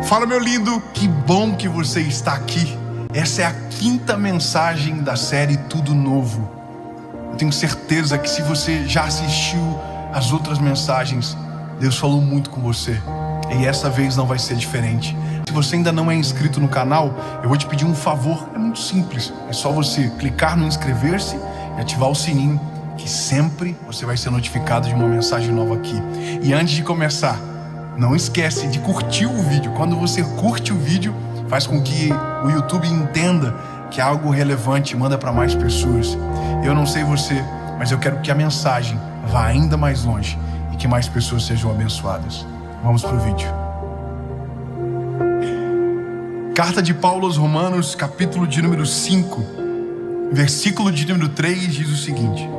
Fala, meu lindo, que bom que você está aqui. Essa é a 5ª mensagem da série Tudo Novo. Eu tenho certeza que se você já assistiu as outras mensagens, Deus falou muito com você. E essa vez não vai ser diferente. Se você ainda não é inscrito no canal, eu vou te pedir um favor. É muito simples. É só você clicar no inscrever-se e ativar o sininho, que sempre você vai ser notificado de uma mensagem nova aqui. E antes de começar, não esquece de curtir o vídeo. Quando você curte o vídeo, faz com que o YouTube entenda que é algo relevante e manda para mais pessoas. Eu não sei você, mas eu quero que a mensagem vá ainda mais longe e que mais pessoas sejam abençoadas. Vamos para o vídeo. Carta de Paulo aos Romanos, capítulo de número 5, versículo de número 3, diz o seguinte: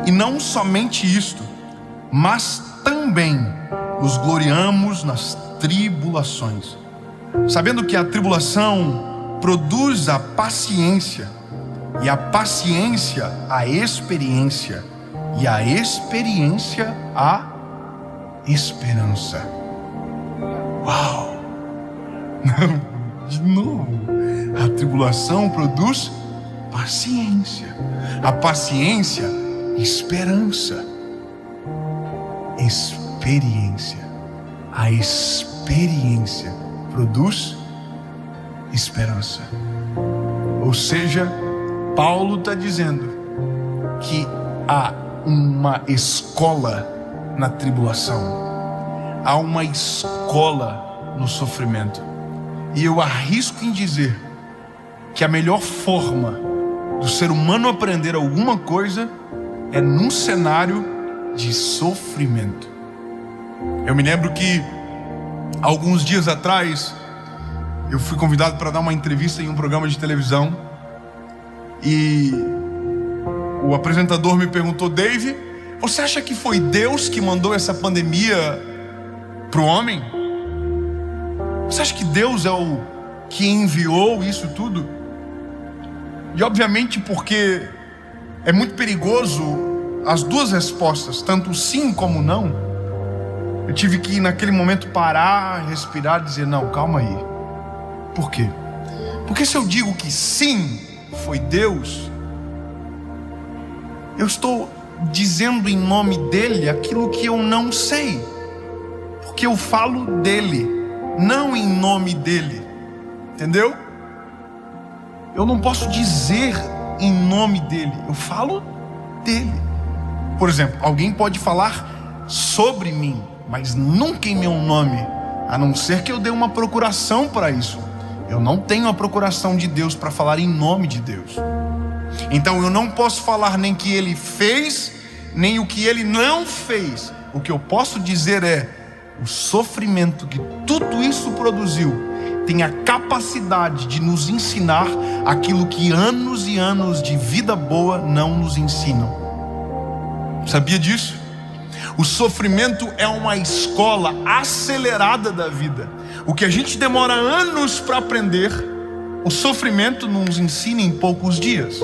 e não somente isto, mas também nos gloriamos nas tribulações, sabendo que a tribulação produz a paciência, e a paciência a experiência, e a experiência a esperança. Uau! Não, de novo. A tribulação produz paciência, a paciência esperança, experiência, a experiência produz esperança. Ou seja, Paulo está dizendo que há uma escola na tribulação, há uma escola no sofrimento. E eu arrisco em dizer que a melhor forma do ser humano aprender alguma coisa é num cenário de sofrimento. Eu me lembro que alguns dias atrás eu fui convidado para dar uma entrevista em um programa de televisão, e o apresentador me perguntou: Dave, você acha que foi Deus que mandou essa pandemia para o homem? Você acha que Deus é o que enviou isso tudo? E obviamente, porque é muito perigoso as duas respostas, tanto sim como não, eu tive que naquele momento parar, respirar, dizer: não, calma aí. Por quê? Porque se eu digo que sim, foi Deus, eu estou dizendo em nome dele aquilo que eu não sei, porque eu falo dele, não em nome dele, entendeu? Eu não posso dizer em nome dele, eu falo dele. Por exemplo, alguém pode falar sobre mim, mas nunca em meu nome, a não ser que eu dê uma procuração para isso. Eu não tenho a procuração de Deus para falar em nome de Deus. Então eu não posso falar nem que ele fez, nem o que ele não fez. O que eu posso dizer é: o sofrimento que tudo isso produziu tem a capacidade de nos ensinar aquilo que anos e anos de vida boa não nos ensinam. Sabia disso? O sofrimento é uma escola acelerada da vida. O que a gente demora anos para aprender, o sofrimento nos ensina em poucos dias.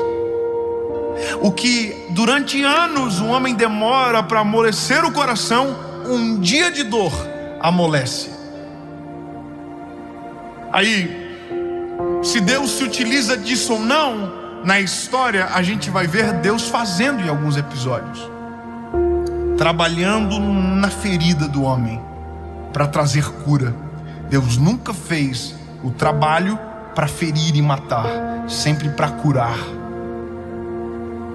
O que durante anos o homem demora para amolecer o coração, um dia de dor amolece. Aí, se Deus se utiliza disso ou não na história, a gente vai ver Deus fazendo em alguns episódios, trabalhando na ferida do homem para trazer cura. Deus nunca fez o trabalho para ferir e matar, sempre para curar.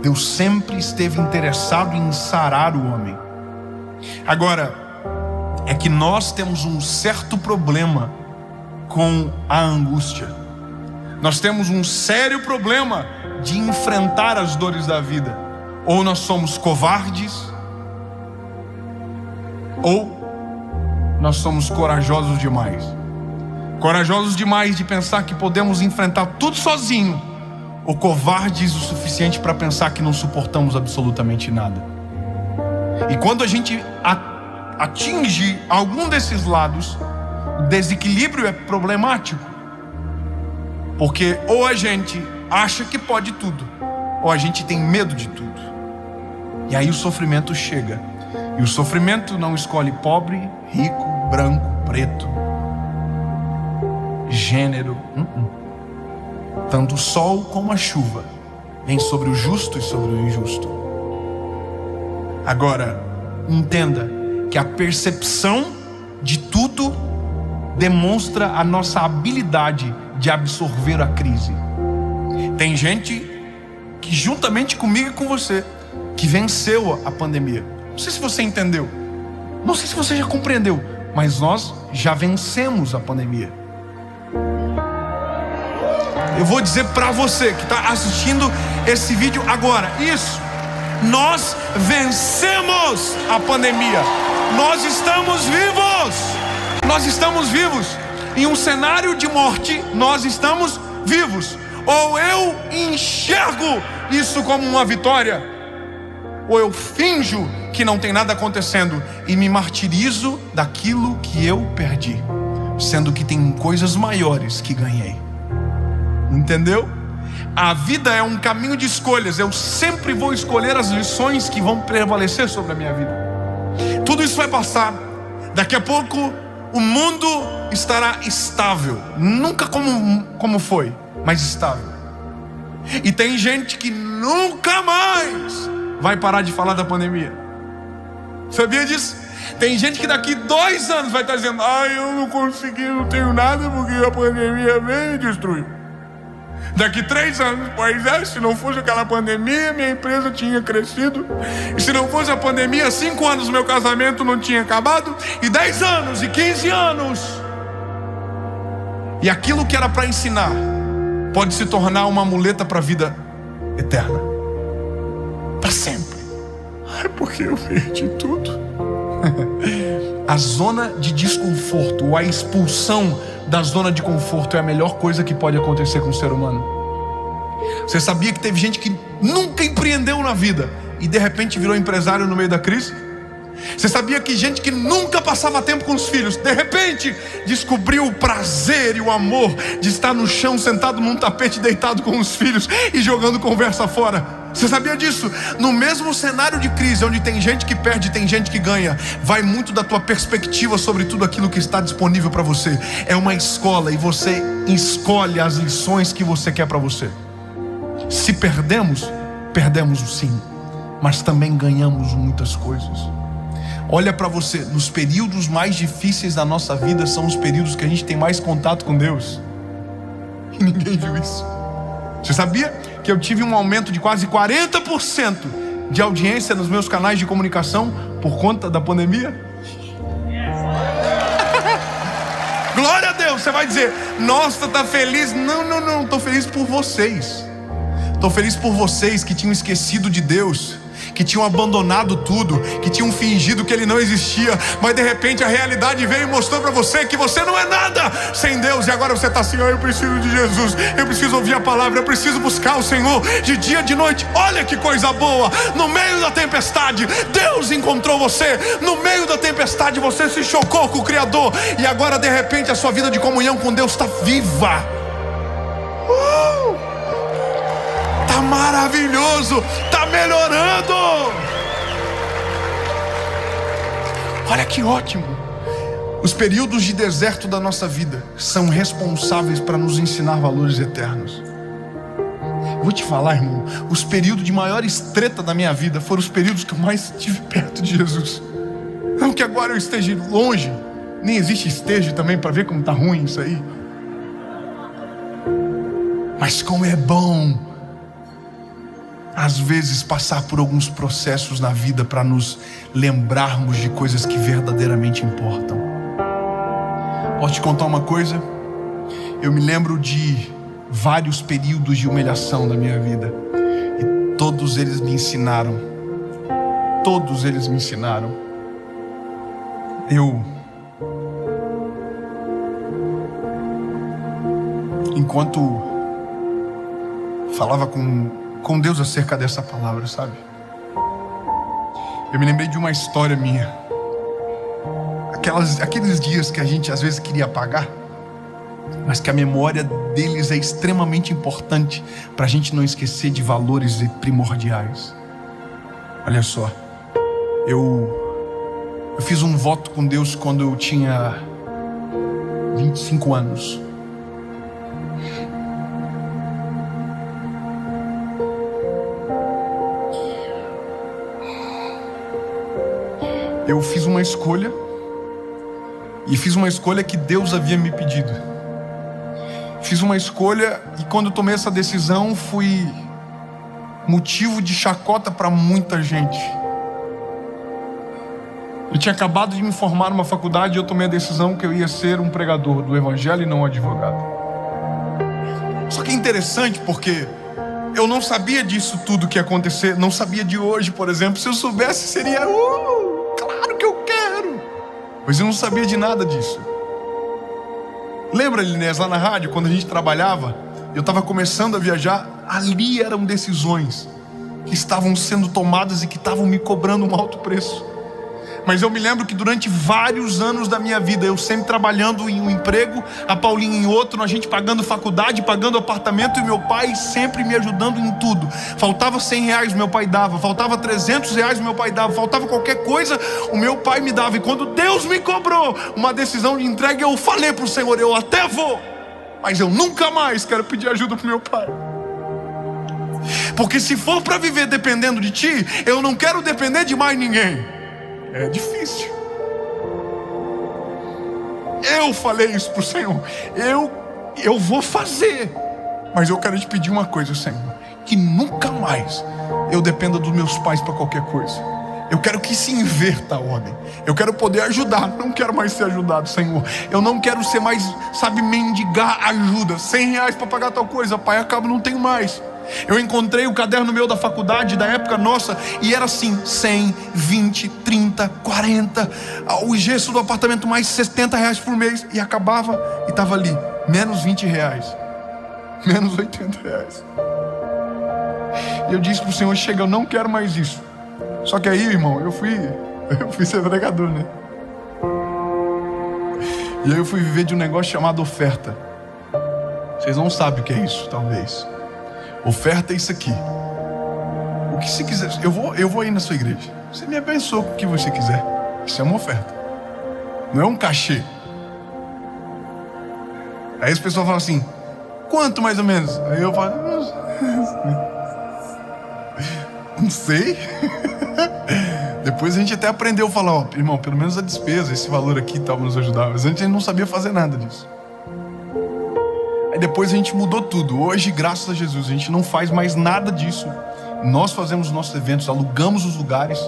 Deus sempre esteve interessado em sarar o homem. Agora, é que nós temos um certo problema com a angústia. Nós temos um sério problema de enfrentar as dores da vida. Ou nós somos covardes, ou nós somos corajosos demais. Corajosos demais de pensar que podemos enfrentar tudo sozinho, ou covardes o suficiente para pensar que não suportamos absolutamente nada. E quando a gente atinge algum desses lados, o desequilíbrio é problemático. Porque ou a gente acha que pode tudo, ou a gente tem medo de tudo. E aí o sofrimento chega. E o sofrimento não escolhe pobre, rico, branco, preto. gênero. Tanto o sol como a chuva vem sobre o justo e sobre o injusto. Agora, entenda que a percepção de tudo demonstra a nossa habilidade de absorver a crise. Tem gente que, juntamente comigo e com você, que venceu a pandemia. Não sei se você entendeu, não sei se você já compreendeu, mas nós já vencemos a pandemia. Eu vou dizer para você que está assistindo esse vídeo agora, isso, nós vencemos a pandemia. Nós estamos vivos. Nós estamos vivos. Em um cenário de morte, nós estamos vivos. Ou eu enxergo isso como uma vitória, ou eu finjo que não tem nada acontecendo e me martirizo daquilo que eu perdi, sendo que tem coisas maiores que ganhei. Entendeu? A vida é um caminho de escolhas. Eu sempre vou escolher as lições que vão prevalecer sobre a minha vida. Tudo isso vai passar. Daqui a pouco o mundo estará estável. Nunca como foi, mas estável. E tem gente que nunca mais vai parar de falar da pandemia. Sabia disso? Tem gente que daqui 2 anos vai estar dizendo: eu não consegui, não tenho nada porque a pandemia veio e destruiu. Daqui 3 anos, pois é, se não fosse aquela pandemia, minha empresa tinha crescido. E se não fosse a pandemia, 5 anos meu casamento não tinha acabado. E 10 anos, e 15 anos. E aquilo que era para ensinar pode se tornar uma muleta para a vida eterna, para sempre. Porque eu perdi tudo. A zona de desconforto, ou a expulsão da zona de conforto, é a melhor coisa que pode acontecer com o ser humano. Você sabia que teve gente que nunca empreendeu na vida e de repente virou empresário no meio da crise? Você sabia que gente que nunca passava tempo com os filhos, de repente descobriu o prazer e o amor de estar no chão, sentado num tapete, deitado com os filhos e jogando conversa fora? Você sabia disso? No mesmo cenário de crise, onde tem gente que perde e tem gente que ganha, vai muito da tua perspectiva sobre tudo aquilo que está disponível para você. É uma escola e você escolhe as lições que você quer para você. Se perdemos, perdemos sim, mas também ganhamos muitas coisas. Olha para você, nos períodos mais difíceis da nossa vida são os períodos que a gente tem mais contato com Deus. E ninguém viu isso. Você sabia que eu tive um aumento de quase 40% de audiência nos meus canais de comunicação por conta da pandemia? Glória a Deus. Você vai dizer: nossa, tá feliz? Não, estou feliz por vocês. Estou feliz por vocês que tinham esquecido de Deus, que tinham abandonado tudo, que tinham fingido que Ele não existia, mas de repente a realidade veio e mostrou para você que você não é nada sem Deus. E agora você está assim: eu preciso de Jesus, eu preciso ouvir a palavra, eu preciso buscar o Senhor de dia, de noite. Olha que coisa boa! No meio da tempestade, Deus encontrou você. No meio da tempestade, você se chocou com o Criador, e agora de repente a sua vida de comunhão com Deus está viva. Tá maravilhoso, tá melhorando. Olha que ótimo. Os períodos de deserto da nossa vida são responsáveis para nos ensinar valores eternos. Vou te falar, irmão, os períodos de maior treta da minha vida foram os períodos que eu mais estive perto de Jesus. Não que agora eu esteja longe, nem existe esteja também para ver como tá ruim isso aí. Mas como é bom às vezes passar por alguns processos na vida para nos lembrarmos de coisas que verdadeiramente importam. Posso te contar uma coisa? Eu me lembro de vários períodos de humilhação da minha vida, e todos eles me ensinaram. Todos eles me ensinaram. Enquanto falava com Deus acerca dessa palavra, sabe? Eu me lembrei de uma história minha. Aqueles dias que a gente às vezes queria apagar, mas que a memória deles é extremamente importante para a gente não esquecer de valores primordiais. Olha só, eu fiz um voto com Deus quando eu tinha 25 anos. eu fiz uma escolha, e fiz uma escolha que Deus havia me pedido. Fiz uma escolha, e quando eu tomei essa decisão, fui motivo de chacota para muita gente. Eu tinha acabado de me formar numa faculdade, e eu tomei a decisão que eu ia ser um pregador do evangelho e não um advogado. Só que é interessante porque eu não sabia disso tudo que ia acontecer, não sabia de hoje, por exemplo. Se eu soubesse, seria claro que eu quero. Mas eu não sabia de nada disso. Lembra, Linés, lá na rádio, quando a gente trabalhava, eu estava começando a viajar, ali eram decisões que estavam sendo tomadas e que estavam me cobrando um alto preço. Mas eu me lembro que durante vários anos da minha vida, eu sempre trabalhando em um emprego, a Paulinha em outro, a gente pagando faculdade, pagando apartamento, e meu pai sempre me ajudando em tudo. Faltava R$100, meu pai dava. Faltava R$300, meu pai dava. Faltava qualquer coisa, o meu pai me dava. E quando Deus me cobrou uma decisão de entrega, eu falei para o Senhor: eu até vou, mas eu nunca mais quero pedir ajuda para o meu pai. Porque se for para viver dependendo de ti, eu não quero depender de mais ninguém. É difícil. Eu falei isso para o Senhor. Eu vou fazer. Mas eu quero te pedir uma coisa, Senhor: que nunca mais eu dependa dos meus pais para qualquer coisa. Eu quero que se inverta a ordem. Eu quero poder ajudar. Não quero mais ser ajudado, Senhor. Eu não quero ser mais, mendigar ajuda. R$100 para pagar tal coisa, pai, acaba, não tenho mais. Eu encontrei o caderno meu da faculdade, da época nossa, e era assim: 100, 20, 30, 40. O gesso do apartamento mais R$70 por mês. E acabava, e estava ali, menos R$20, menos R$80. E eu disse para o Senhor: chega, eu não quero mais isso. Só que aí, irmão, eu fui ser pregador, né? E aí eu fui viver de um negócio chamado oferta. Vocês não sabem o que é isso, talvez. Oferta é isso aqui. O que você quiser, eu vou aí na sua igreja. Você me abençoa com o que você quiser. Isso é uma oferta. Não é um cachê. Aí as pessoas falam assim: quanto mais ou menos? Aí eu falo: não sei. Depois a gente até aprendeu a falar: ó, irmão, pelo menos a despesa, esse valor aqui tal, nos ajudava. Mas antes a gente não sabia fazer nada disso. Aí depois a gente mudou tudo. Hoje, graças a Jesus, a gente não faz mais nada disso. Nós fazemos os nossos eventos, alugamos os lugares,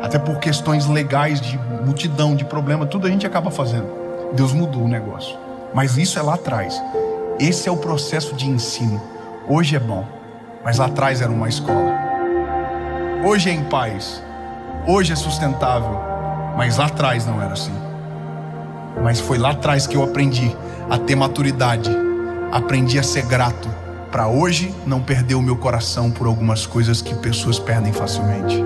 até por questões legais, de multidão, de problema, tudo a gente acaba fazendo. Deus mudou o negócio. Mas isso é lá atrás. Esse é o processo de ensino. Hoje é bom, mas lá atrás era uma escola. Hoje é em paz, hoje é sustentável, mas lá atrás não era assim. Mas foi lá atrás que eu aprendi a ter maturidade, aprendi a ser grato, para hoje não perder o meu coração por algumas coisas que pessoas perdem facilmente.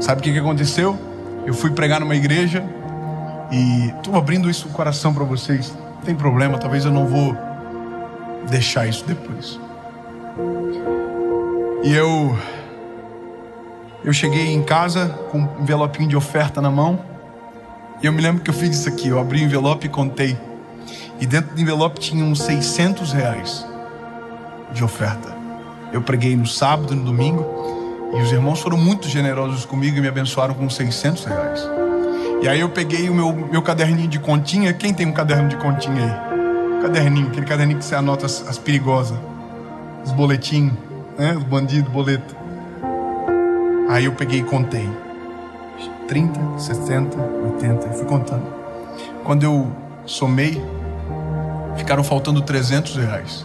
Sabe o que aconteceu? Eu fui pregar numa igreja e estou abrindo isso no coração para vocês. Não tem problema, talvez eu não vou deixar isso depois. E eu cheguei em casa com um envelopinho de oferta na mão. E eu me lembro que eu fiz isso aqui. Eu abri o envelope e contei. E dentro do envelope tinha uns R$600 de oferta. Eu preguei no sábado e no domingo. E os irmãos foram muito generosos comigo e me abençoaram com R$600. E aí eu peguei o meu caderninho de continha. Quem tem um caderno de continha aí? Caderninho, aquele caderninho que você anota as perigosas, os boletinhos, né? Os bandidos, boleto. Aí eu peguei e contei. 30, 60, 80, eu fui contando. Quando eu somei, ficaram faltando R$300.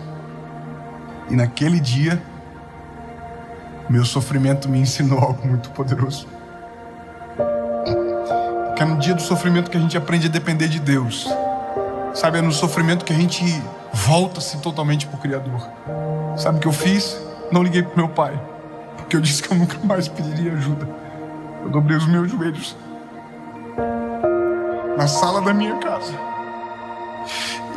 E naquele dia, meu sofrimento me ensinou algo muito poderoso. Porque é no dia do sofrimento que a gente aprende a depender de Deus. Sabe, é no sofrimento que a gente volta-se totalmente para o Criador. Sabe o que eu fiz? Não liguei para meu pai, porque eu disse que eu nunca mais pediria ajuda. Eu dobrei os meus joelhos na sala da minha casa.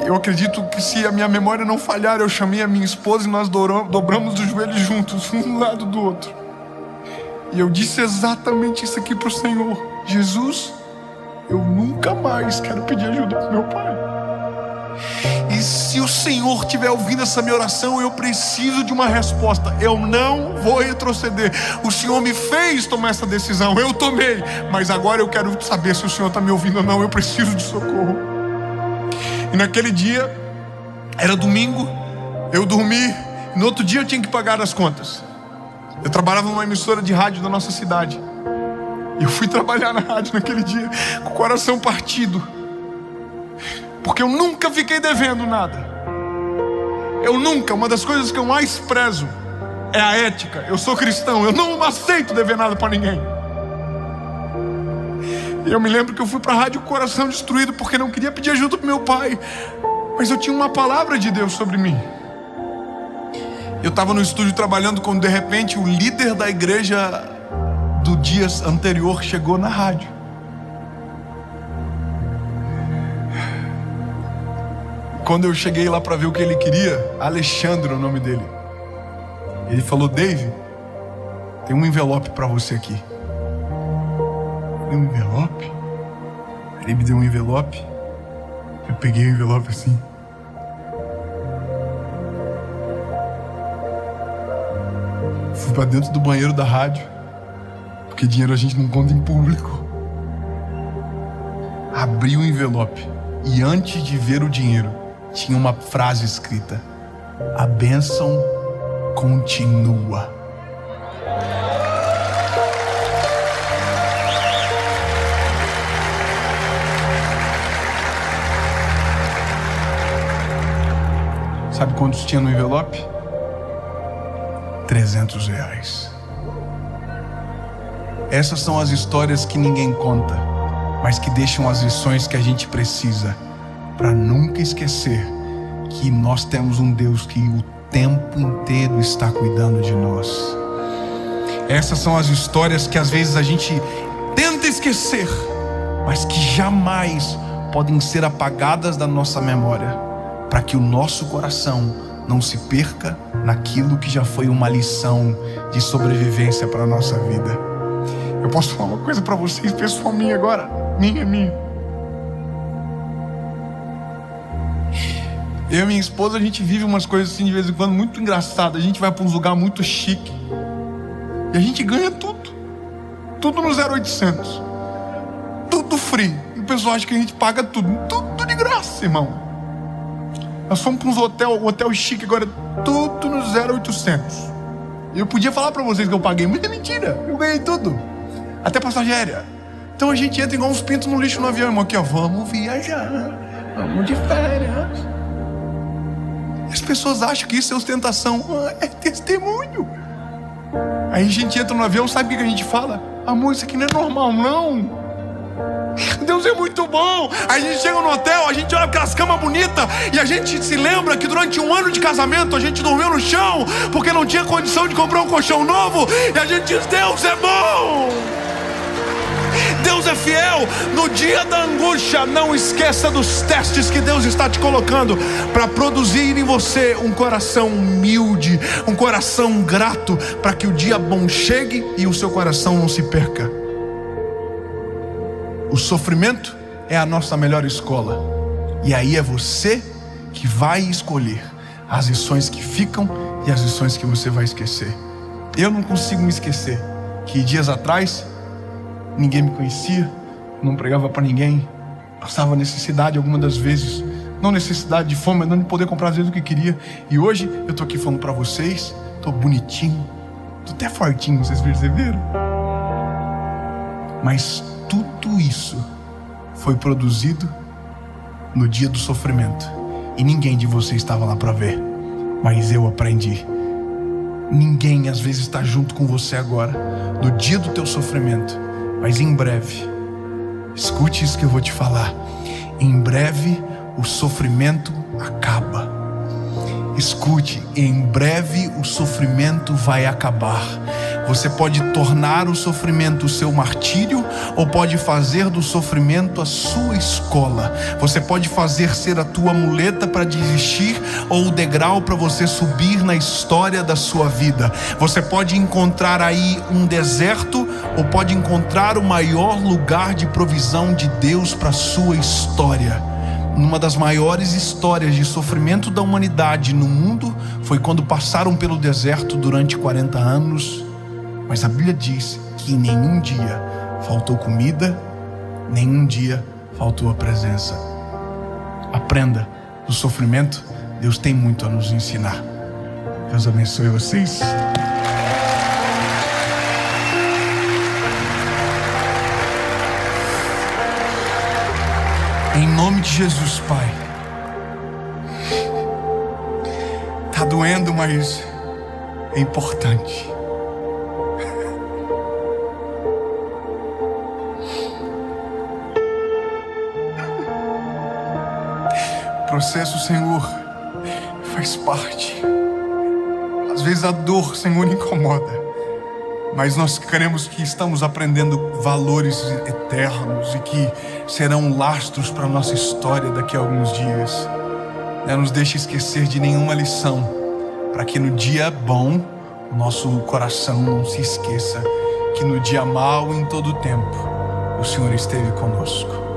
Eu acredito que, se a minha memória não falhar, eu chamei a minha esposa e nós dobramos os joelhos juntos, um do lado do outro. E eu disse exatamente isso aqui para o Senhor: Jesus, eu nunca mais quero pedir ajuda do meu pai. E se o Senhor estiver ouvindo essa minha oração, eu preciso de uma resposta. Eu não vou retroceder. O Senhor me fez tomar essa decisão, eu tomei, mas agora eu quero saber se o Senhor está me ouvindo ou não. Eu preciso de socorro. E naquele dia, era domingo, eu dormi. No outro dia eu tinha que pagar as contas. Eu trabalhava numa emissora de rádio da nossa cidade. E eu fui trabalhar na rádio naquele dia com o coração partido, porque eu nunca fiquei devendo nada. Uma das coisas que eu mais prezo é a ética. Eu sou cristão, eu não aceito dever nada para ninguém. E eu me lembro que eu fui para a rádio com o coração destruído, porque não queria pedir ajuda para meu pai, mas eu tinha uma palavra de Deus sobre mim. Eu estava no estúdio trabalhando, quando de repente o líder da igreja do dia anterior chegou na rádio. Quando eu cheguei lá para ver o que ele queria, Alexandre, o nome dele, ele falou: Dave, tem um envelope para você aqui. Um envelope? Ele me deu um envelope. Eu peguei o envelope assim. Fui para dentro do banheiro da rádio, porque dinheiro a gente não conta em público. Abri o envelope e antes de ver o dinheiro, tinha uma frase escrita: a bênção continua. Sabe quantos tinha no envelope? R$300. Essas são as histórias que ninguém conta, mas que deixam as lições que a gente precisa para nunca esquecer que nós temos um Deus que o tempo inteiro está cuidando de nós. Essas são as histórias que às vezes a gente tenta esquecer, mas que jamais podem ser apagadas da nossa memória, para que o nosso coração não se perca naquilo que já foi uma lição de sobrevivência para a nossa vida. Eu posso falar uma coisa para vocês, pessoal, minha agora, minha. Eu e minha esposa, a gente vive umas coisas assim de vez em quando muito engraçadas. A gente vai para uns lugares muito chique e a gente ganha tudo no 0800, tudo free. E o pessoal acha que a gente paga tudo de graça, irmão. Nós fomos para uns hotel chique agora, tudo no 0800. Eu podia falar para vocês que eu paguei, mas é mentira, eu ganhei tudo, até passagem aérea. Então a gente entra igual uns pintos no lixo no avião, irmão. Aqui, ó, vamos viajar, vamos de férias. As pessoas acham que isso é ostentação. É testemunho. Aí a gente entra no avião, sabe o que a gente fala? Amor, isso aqui não é normal, não. Deus é muito bom. Aí a gente chega no hotel, a gente olha aquelas camas bonitas e a gente se lembra que durante um ano de casamento a gente dormiu no chão porque não tinha condição de comprar um colchão novo. E a gente diz: Deus é bom, Deus é fiel. No dia da angústia, não esqueça dos testes que Deus está te colocando para produzir em você um coração humilde, um coração grato, para que o dia bom chegue e o seu coração não se perca. O sofrimento é a nossa melhor escola, e aí é você que vai escolher as lições que ficam e as lições que você vai esquecer. Eu não consigo me esquecer que dias atrás ninguém me conhecia, não pregava para ninguém, passava necessidade algumas das vezes, não necessidade de fome, mas não de poder comprar às vezes o que queria. E hoje eu tô aqui falando para vocês, tô bonitinho, tô até fortinho, vocês perceberam? Mas tudo isso foi produzido no dia do sofrimento, e ninguém de vocês estava lá para ver, mas eu aprendi. Ninguém às vezes está junto com você agora, no dia do teu sofrimento, mas em breve, escute isso que eu vou te falar, em breve o sofrimento acaba. Escute, em breve o sofrimento vai acabar. Você pode tornar o sofrimento o seu martírio, ou pode fazer do sofrimento a sua escola. Você pode fazer ser a tua muleta para desistir, ou o degrau para você subir na história da sua vida. Você pode encontrar aí um deserto, ou pode encontrar o maior lugar de provisão de Deus para a sua história. numa das maiores histórias de sofrimento da humanidade no mundo foi quando passaram pelo deserto durante 40 anos. Mas a Bíblia diz que em nenhum dia faltou comida, nenhum dia faltou a presença. Aprenda do sofrimento, Deus tem muito a nos ensinar. Deus abençoe vocês. Em nome de Jesus, Pai. Tá doendo, mas é importante. O processo, Senhor, faz parte. Às vezes a dor, Senhor, incomoda, mas nós cremos que estamos aprendendo valores eternos e que serão lastros para a nossa história daqui a alguns dias. Não nos deixe esquecer de nenhuma lição, para que no dia bom o nosso coração não se esqueça que no dia mau, em todo o tempo, o Senhor esteve conosco.